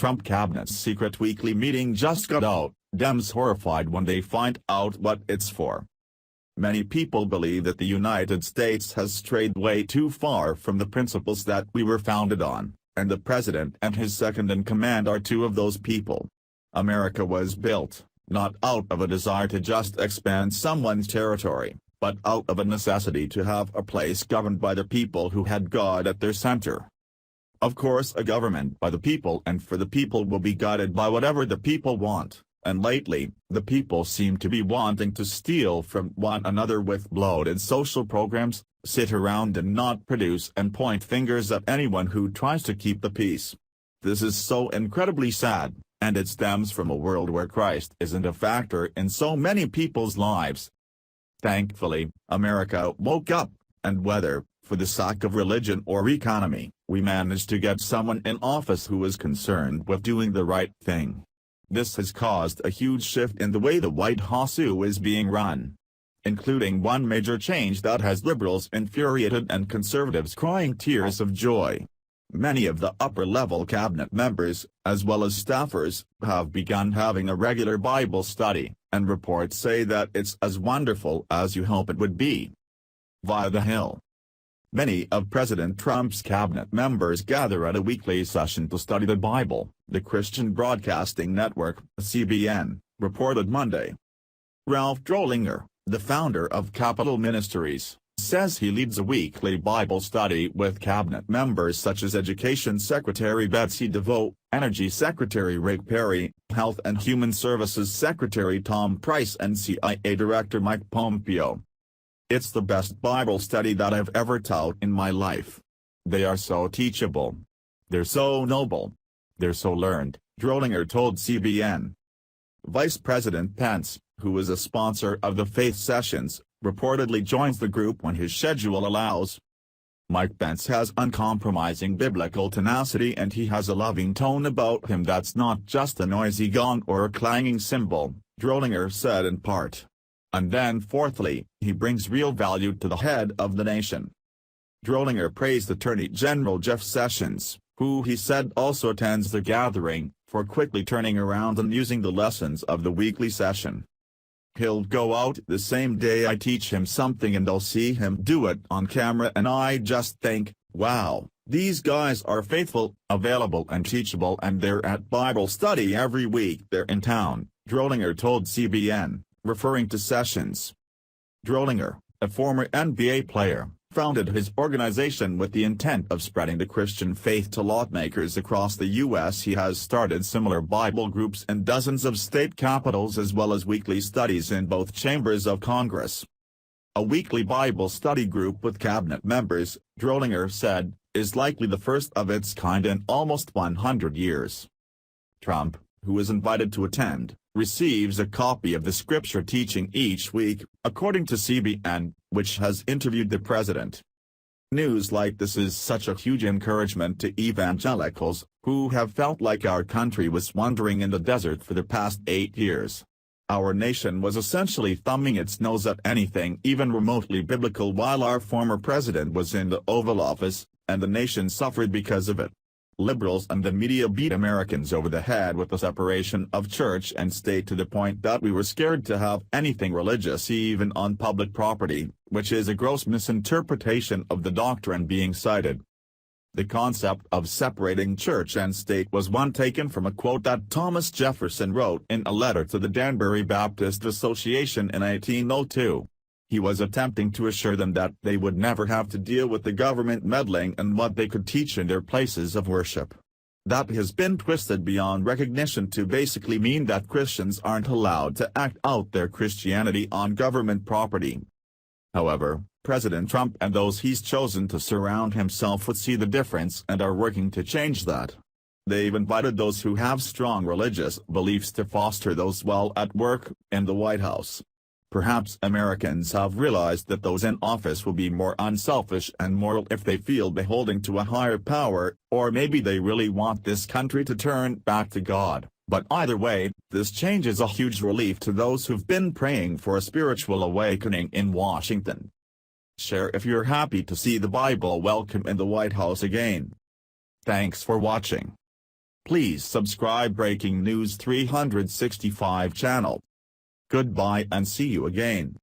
Trump cabinet's secret weekly meeting just got out, Dems horrified when they find out what it's for. Many people believe that the United States has strayed way too far from the principles that we were founded on, and the president and his second-in-command are two of those people. America was built, not out of a desire to just expand someone's territory, but out of a necessity to have a place governed by the people who had God at their center. Of course, a government by the people and for the people will be guided by whatever the people want, and lately, the people seem to be wanting to steal from one another with bloated social programs, sit around and not produce and point fingers at anyone who tries to keep the peace. This is so incredibly sad, and it stems from a world where Christ isn't a factor in so many people's lives. Thankfully, America woke up, and whether for the sake of religion or economy, we managed to get someone in office who is concerned with doing the right thing. This has caused a huge shift in the way the White House is being run, including one major change that has liberals infuriated and conservatives crying tears of joy. Many of the upper-level cabinet members, as well as staffers, have begun having a regular Bible study, and reports say that it's as wonderful as you hope it would be. Via the Hill. Many of President Trump's cabinet members gather at a weekly session to study the Bible, the Christian Broadcasting Network, CBN, reported Monday. Ralph Drollinger, the founder of Capital Ministries, says he leads a weekly Bible study with cabinet members such as Education Secretary Betsy DeVos, Energy Secretary Rick Perry, Health and Human Services Secretary Tom Price and CIA Director Mike Pompeo. It's the best Bible study that I've ever taught in my life. They are so teachable. They're so noble. They're so learned, Drollinger told CBN. Vice President Pence, who is a sponsor of the faith sessions, reportedly joins the group when his schedule allows. Mike Pence has uncompromising biblical tenacity and he has a loving tone about him that's not just a noisy gong or a clanging cymbal, Drollinger said in part. And then fourthly, he brings real value to the head of the nation. Drollinger praised Attorney General Jeff Sessions, who he said also attends the gathering, for quickly turning around and using the lessons of the weekly session. He'll go out the same day I teach him something and I'll see him do it on camera and I just think, wow, these guys are faithful, available and teachable and they're at Bible study every week they're in town, Drollinger told CBN, referring to Sessions. Drollinger, a former NBA player, founded his organization with the intent of spreading the Christian faith to lawmakers across the U.S. He has started similar Bible groups in dozens of state capitals as well as weekly studies in both chambers of Congress. A weekly Bible study group with cabinet members, Drollinger said, is likely the first of its kind in almost 100 years. Trump, who is invited to attend, receives a copy of the scripture teaching each week, according to CBN, which has interviewed the president. News like this is such a huge encouragement to evangelicals, who have felt like our country was wandering in the desert for the past 8 years. Our nation was essentially thumbing its nose at anything even remotely biblical while our former president was in the Oval Office, and the nation suffered because of it. Liberals and the media beat Americans over the head with the separation of church and state to the point that we were scared to have anything religious even on public property, which is a gross misinterpretation of the doctrine being cited. The concept of separating church and state was one taken from a quote that Thomas Jefferson wrote in a letter to the Danbury Baptist Association in 1802. He was attempting to assure them that they would never have to deal with the government meddling in what they could teach in their places of worship. That has been twisted beyond recognition to basically mean that Christians aren't allowed to act out their Christianity on government property. However, President Trump and those he's chosen to surround himself with see the difference and are working to change that. They've invited those who have strong religious beliefs to foster those while at work, in the White House. Perhaps Americans have realized that those in office will be more unselfish and moral if they feel beholden to a higher power, or maybe they really want this country to turn back to God. But either way, this change is a huge relief to those who've been praying for a spiritual awakening in Washington. Share if you're happy to see the Bible welcome in the White House again. Thanks for watching. Please subscribe Breaking News 365 channel. Goodbye and see you again.